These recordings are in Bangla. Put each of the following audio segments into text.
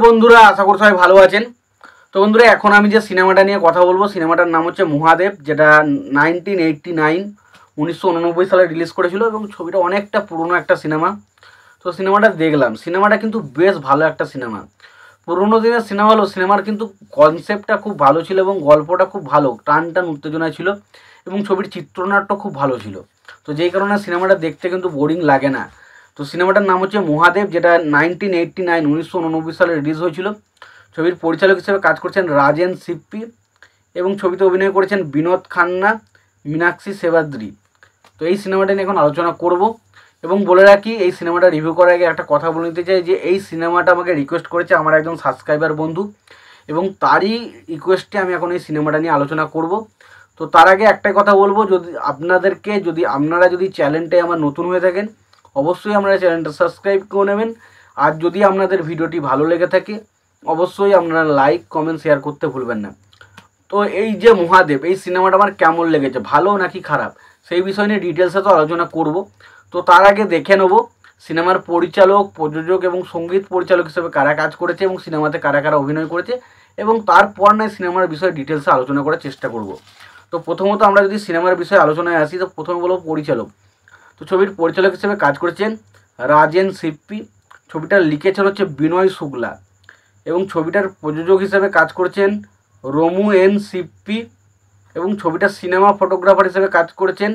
বন্ধুরা, আশা করি সবাই ভালো আছেন। তো বন্ধুরা, এখন আমি যে সিনেমাটা নিয়ে কথা বলবো, সিনেমাটার নাম হচ্ছে মহাদেব, যেটা 1989 সালে রিলিজ করেছিল এবং ছবিটা অনেকটা পুরনো একটা সিনেমা। তো সিনেমাটা দেখলাম, সিনেমাটা কিন্তু বেশ ভালো একটা সিনেমা। পুরোনো দিনের সিনেমা হলো, সিনেমার কিন্তু কনসেপ্টটা খুব ভালো ছিল এবং গল্পটা খুব ভালো, টান টান উত্তেজনা ছিল এবং ছবির চিত্রনাট্য খুব ভালো ছিল। তো যেই কারণে সিনেমাটা দেখতে কিন্তু বোরিং লাগে না। তো সিনেমাটার নাম হচ্ছে মহাদেব, যেটা 1989 সালে রিলিজ হয়েছিল। ছবির পরিচালক হিসেবে কাজ করছেন রাজেন সিপ্পি এবং ছবিতে অভিনয় করেছেন বিনোদ খান্না, মীনাক্ষী সেবাদ্রি। তো এই সিনেমাটা নিয়ে এখন আলোচনা করব এবং বলে রাখি, এই সিনেমাটা রিভিউ করার আগে একটা কথা বলে নিতে চাই যে এই সিনেমাটা আমাকে রিকোয়েস্ট করেছে আমার একজন সাবস্ক্রাইবার বন্ধু এবং তারই রিকোয়েস্টে আমি এখন এই সিনেমাটা নিয়ে আলোচনা করব। তো তার আগে একটাই কথা বলবো, যদি আপনারা চ্যানেলটায় আমার নতুন হয়ে থাকেন, অবশ্যই আপনারা চ্যানেলটা সাবস্ক্রাইব করে নেবেন। আর যদি আপনাদের ভিডিওটি ভালো লেগে থাকে, অবশ্যই আপনারা লাইক কমেন্ট শেয়ার করতে ভুলবেন না। তো এই যে মহাদেব, এই সিনেমাটা আমার কেমন লেগেছে, ভালো নাকি খারাপ, সেই বিষয় নিয়ে ডিটেলসে তো আলোচনা করব। তো তার আগে দেখে নেব সিনেমার পরিচালক, প্রযোজক এবং সঙ্গীত পরিচালক হিসেবে কারা কাজ করেছে এবং সিনেমাতে কারা কারা অভিনয় করেছে, এবং তারপর নয় সিনেমার বিষয়ে ডিটেলসে আলোচনা করার চেষ্টা করব। তো প্রথমত আমরা যদি সিনেমার বিষয়ে আলোচনায় আসি, তো প্রথমে বলবো পরিচালক। তো ছবির পরিচালক হিসেবে কাজ করেছেন রাজেন সিপ্পি, ছবিটার লিখেছেন হচ্ছে বিনয় শুক্লা এবং ছবিটার প্রযোজক হিসেবে কাজ করছেন রমু এন সিপ্পি এবং ছবিটার সিনেমা ফটোগ্রাফার হিসেবে কাজ করেছেন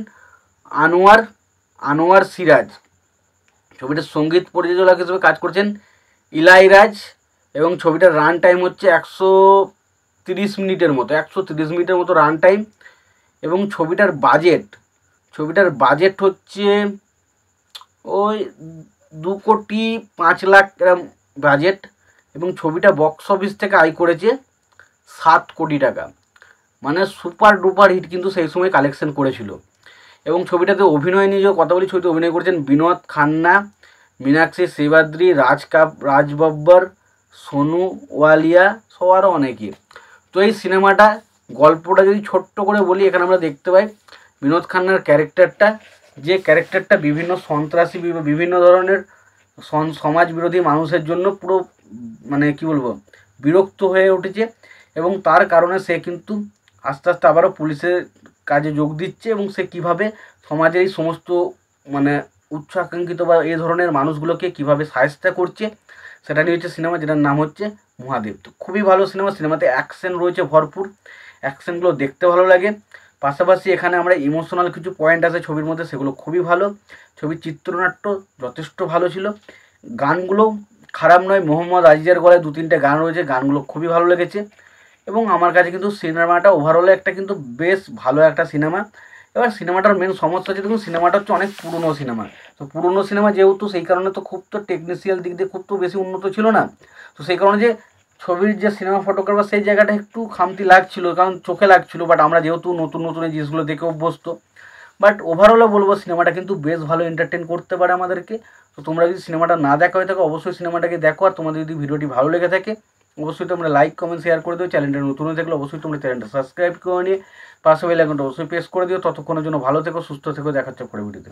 আনোয়ার সিরাজ। ছবিটার সঙ্গীত পরিচালক হিসেবে কাজ করছেন ইলাইরাজ এবং ছবিটার রান টাইম হচ্ছে 130 মিনিটের মতো রান টাইম। এবং ছবিটার বাজেট হচ্ছে ওই 2,05,00,000 এরম বাজেট এবং ছবিটা বক্স অফিস থেকে আয় করেছে 7 কোটি টাকা, মানে সুপার ডুপার হিট কিন্তু সেই সময় কালেকশন করেছিল। এবং ছবিটাতে অভিনয় নিয়ে যে কথা বলি, ছবিতে অভিনয় করেছেন বিনোদ খান্না, মীনাক্ষী সেবাদ্রি, রাজ বব্বর, সোনু ওয়ালিয়া, সব আরও অনেকে। তো এই সিনেমাটা গল্পটা যদি ছোট্ট করে বলি, এখানে আমরা দেখতে পাই বিনোদ খান্নার ক্যারেক্টারটা বিভিন্ন সন্ত্রাসী, বিভিন্ন ধরনের সমাজ বিরোধী মানুষের জন্য পুরো মানে কি বলবো বিরক্ত হয়ে উঠেছে এবং তার কারণে সে কিন্তু আস্তে আস্তে আবারও পুলিশের কাজে যোগ দিচ্ছে এবং সে কীভাবে সমাজের এই সমস্ত মানে উচ্চাকাঙ্ক্ষিত বা এই ধরনের মানুষগুলোকে কীভাবে সাহায্য করছে, সেটা নিয়ে হচ্ছে সিনেমা, যেটার নাম হচ্ছে মহাদেব। তো খুবই ভালো সিনেমা, সিনেমাতে অ্যাকশন রয়েছে ভরপুর, অ্যাকশনগুলো দেখতে ভালো লাগে। পাশাপাশি এখানে আমরা ইমোশনাল কিছু পয়েন্ট আছে ছবির মধ্যে, সেগুলো খুবই ভালো। ছবির চিত্রনাট্য যথেষ্ট ভালো ছিল, গানগুলো খারাপ নয়। মোহাম্মদ আজিজের গলায় 2-3টে গান রয়েছে, গানগুলো খুবই ভালো লেগেছে এবং আমার কাছে কিন্তু সিনেমাটা ওভারঅলে একটা কিন্তু বেশ ভালো একটা সিনেমা। এবার সিনেমাটার মেন সমস্যা হচ্ছে, দেখুন সিনেমাটা হচ্ছে অনেক পুরনো সিনেমা। তো পুরনো সিনেমা যেহেতু, সেই কারণে তো খুব তো টেকনিশিয়াল দিক দিয়ে খুব তো বেশি উন্নত ছিল না। তো সেই কারণে যে ছবির যে সিনেমা ফটোগ্রাফার, সেই জায়গাটা একটু খামতি লাগছিল, কারণ চোখে লাগছিল। বাট আমরা যেহেতু নতুন নতুন এই জিনিসগুলো দেখে অভ্যস্ত, বাট ওভারঅলে বলবো সিনেমাটা কিন্তু বেশ ভালো এন্টারটেন করতে পারে আমাদেরকে। তো তোমরা যদি সিনেমাটা না দেখা হয়ে থাকো, অবশ্যই সিনেমাটাকে দেখো। আর তোমাদের যদি ভিডিওটি ভালো লেগে থাকে, অবশ্যই তোমরা লাইক কমেন্ট শেয়ার করে দিও। চ্যানেলটা নতুন হয়ে থাকলে অবশ্যই তোমরা চ্যানেলটা সাবস্ক্রাইব করে নিয়ে পাশে বেল আইকনটা অবশ্যই প্রেস করে দিও। ততক্ষণের জন্য ভালো থেকো, সুস্থ থেকো, দেখা হচ্ছে পরের ভিডিওতে।